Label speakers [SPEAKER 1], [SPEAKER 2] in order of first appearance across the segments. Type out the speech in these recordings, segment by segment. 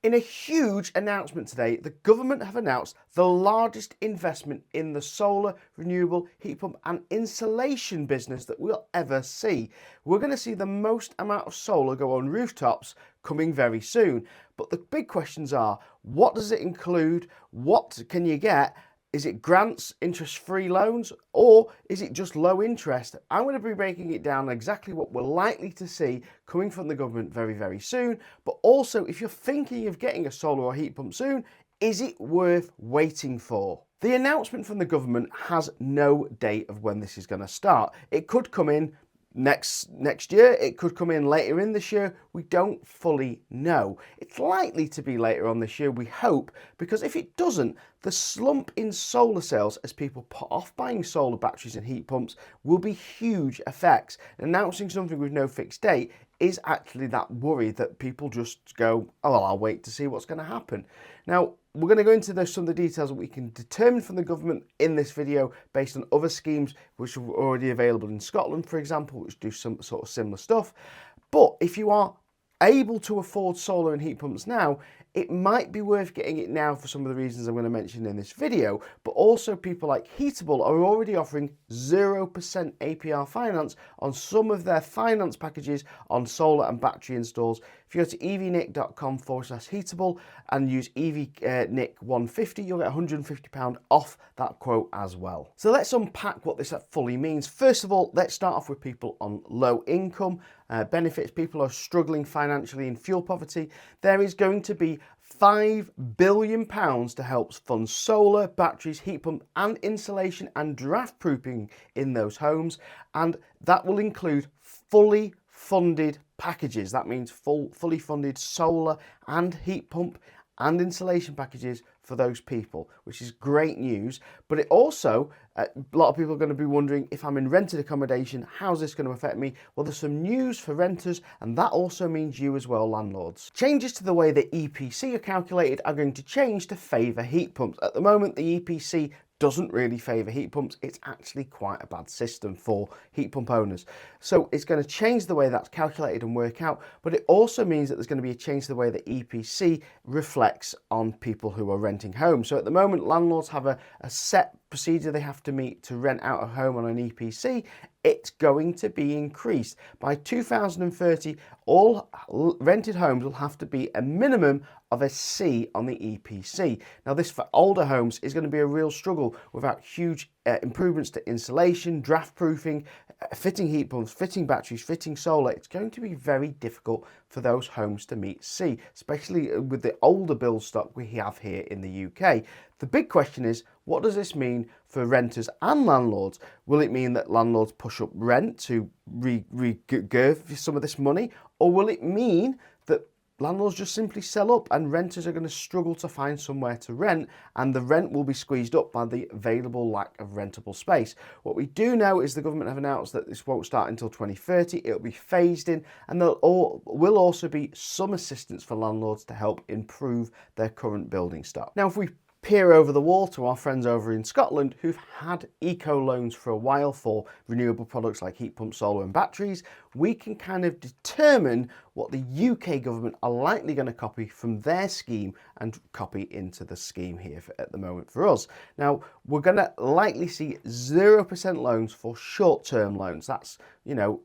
[SPEAKER 1] In a huge announcement today, the government have announced the largest investment in the solar, renewable, heat pump and insulation business that we'll ever see. We're going to see the most amount of solar go on rooftops coming very soon. But the big questions are, what does it include? What can you get? Is it grants, interest-free loans, or is it just low interest? I'm going to be breaking it down exactly what we're likely to see coming from the government very, very soon. But also, if you're thinking of getting a solar or heat pump soon, is it worth waiting for? The announcement from the government has no date of when this is going to start. It could come in next year, it could come in later in this year. We don't fully know. It's likely to be later on this year, we hope, because if it doesn't, the slump in solar sales as people put off buying solar batteries and heat pumps will be huge effects. Announcing something with no fixed date is actually that worry that people just go, oh, well, I'll wait to see what's going to happen. Now, we're going to go into some of the details that we can determine from the government in this video based on other schemes which are already available in Scotland, for example, which do some sort of similar stuff. But if you are able to afford solar and heat pumps now, it might be worth getting it now for some of the reasons I'm going to mention in this video, but also people like Heatable are already offering 0% APR finance on some of their finance packages on solar and battery installs. If you go to evnick.com/heatable and use evnick150, you'll get £150 off that quote as well. So let's unpack what this fully means. First of all, let's start off with people on low income. Benefits, people are struggling financially in fuel poverty. There is going to be £5 billion to help fund solar, batteries, heat pump and insulation and draft proofing in those homes. And that will include fully funded packages. That means fully funded solar and heat pump and insulation packages for those people, which is great news. But it also, a lot of people are going to be wondering, if I'm in rented accommodation, how's this going to affect me? Well, there's some news for renters, and that also means you as well, landlords. Changes to the way the EPC are calculated are going to change to favour heat pumps. At the moment, the EPC doesn't really favour heat pumps. It's actually quite a bad system for heat pump owners. So it's going to change the way that's calculated and work out, but it also means that there's going to be a change to the way that EPC reflects on people who are renting homes. So at the moment, landlords have a set procedure they have to meet to rent out a home on an EPC. It's going to be increased. By 2030, all rented homes will have to be a minimum of a C on the EPC. Now, this for older homes is going to be a real struggle without huge improvements to insulation, draft proofing, fitting heat pumps, fitting batteries, fitting solar. It's going to be very difficult for those homes to meet C, especially with the older build stock we have here in the UK. The big question is, what does this mean for renters and landlords? Will it mean that landlords push up rent to regurg some of this money? Or will it mean that landlords just simply sell up and renters are going to struggle to find somewhere to rent, and the rent will be squeezed up by the available lack of rentable space? What we do know is the government have announced that this won't start until 2030. It'll be phased in, and there will also be some assistance for landlords to help improve their current building stock. Now, if we peer over the wall to our friends over in Scotland who've had eco loans for a while for renewable products like heat pumps, solar and batteries, we can kind of determine what the UK government are likely going to copy from their scheme and copy into the scheme here at the moment for us. Now, we're going to likely see 0% loans for short-term loans. That's,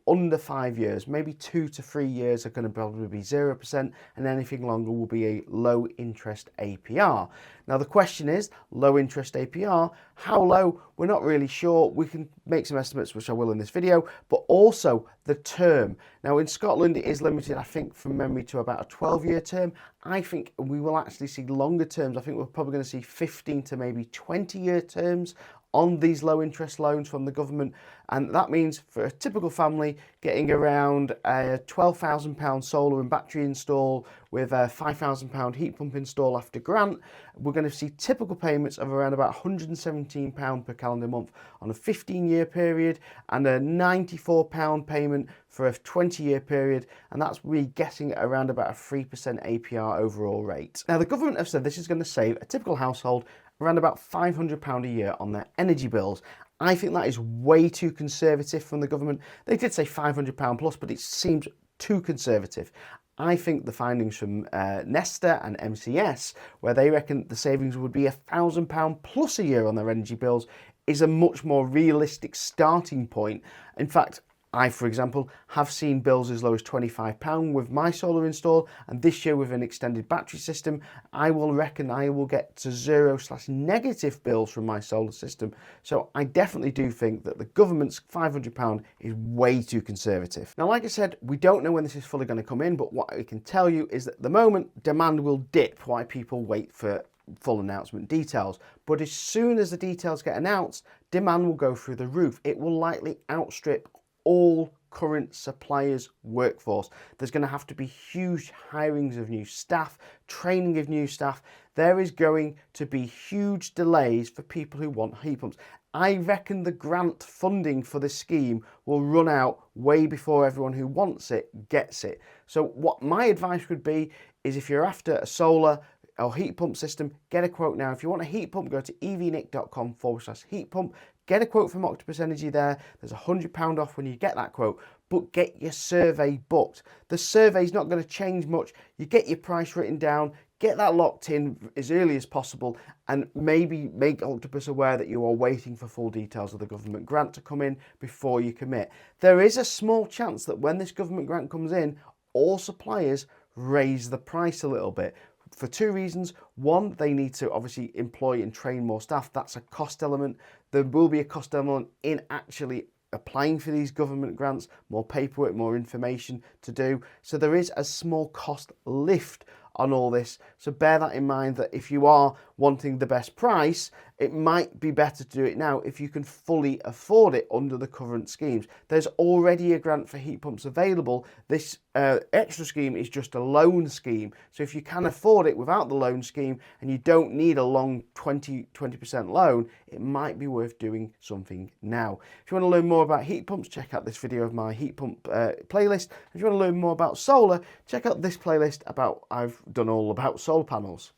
[SPEAKER 1] under 5 years, maybe 2 to 3 years are going to probably be 0%, and anything longer will be a low interest APR. Now, the question is, low interest APR, how low? We're not really sure. We can make some estimates, which I will in this video, but also the term. Now, in Scotland, it is limited, I think, from memory to about a 12-year term. I think we will actually see longer terms. I think we're probably going to see 15 to maybe 20-year terms on these low interest loans from the government, and that means for a typical family getting around a £12,000 solar and battery install with a £5,000 heat pump install after grant, we're going to see typical payments of around about £117 per calendar month on a 15-year period and a £94 payment for a 20-year period, and that's really getting around about a 3% APR overall rate. Now, the government have said this is going to save a typical household around about £500 a year on their energy bills. I think that is way too conservative from the government. They did say £500 plus, but it seems too conservative. I think the findings from Nesta and MCS, where they reckon the savings would be £1,000 plus a year on their energy bills, is a much more realistic starting point. In fact, I, for example, have seen bills as low as £25 with my solar install, and this year with an extended battery system, I will reckon I will get to zero/negative bills from my solar system. So I definitely do think that the government's £500 is way too conservative. Now, like I said, we don't know when this is fully going to come in, but what I can tell you is that at the moment, demand will dip while people wait for full announcement details. But as soon as the details get announced, demand will go through the roof. It will likely outstrip all current suppliers' workforce. There's going to have to be huge hirings of new staff, training of new staff. There is going to be huge delays for people who want heat pumps. I reckon the grant funding for this scheme will run out way before everyone who wants it gets it. So what my advice would be is, if you're after a solar or heat pump system, get a quote now. If you want a heat pump, go to evnick.com/heat pump. Get a quote from Octopus Energy there. There's £100 off when you get that quote, but get your survey booked. The survey's not going to change much. You get your price written down, get that locked in as early as possible, and maybe make Octopus aware that you are waiting for full details of the government grant to come in before you commit. There is a small chance that when this government grant comes in, all suppliers raise the price a little bit. For two reasons. One, they need to obviously employ and train more staff. That's a cost element. There will be a cost element in actually applying for these government grants, more paperwork, more information to do. So there is a small cost lift on all this. So bear that in mind, that if you are wanting the best price, it might be better to do it now if you can fully afford it under the current schemes. There's already a grant for heat pumps available. This extra scheme is just a loan scheme. So if you can afford it without the loan scheme and you don't need a long 20% loan, it might be worth doing something now. If you want to learn more about heat pumps, check out this video of my heat pump playlist. If you want to learn more about solar, check out this playlist about I've done all about solar panels.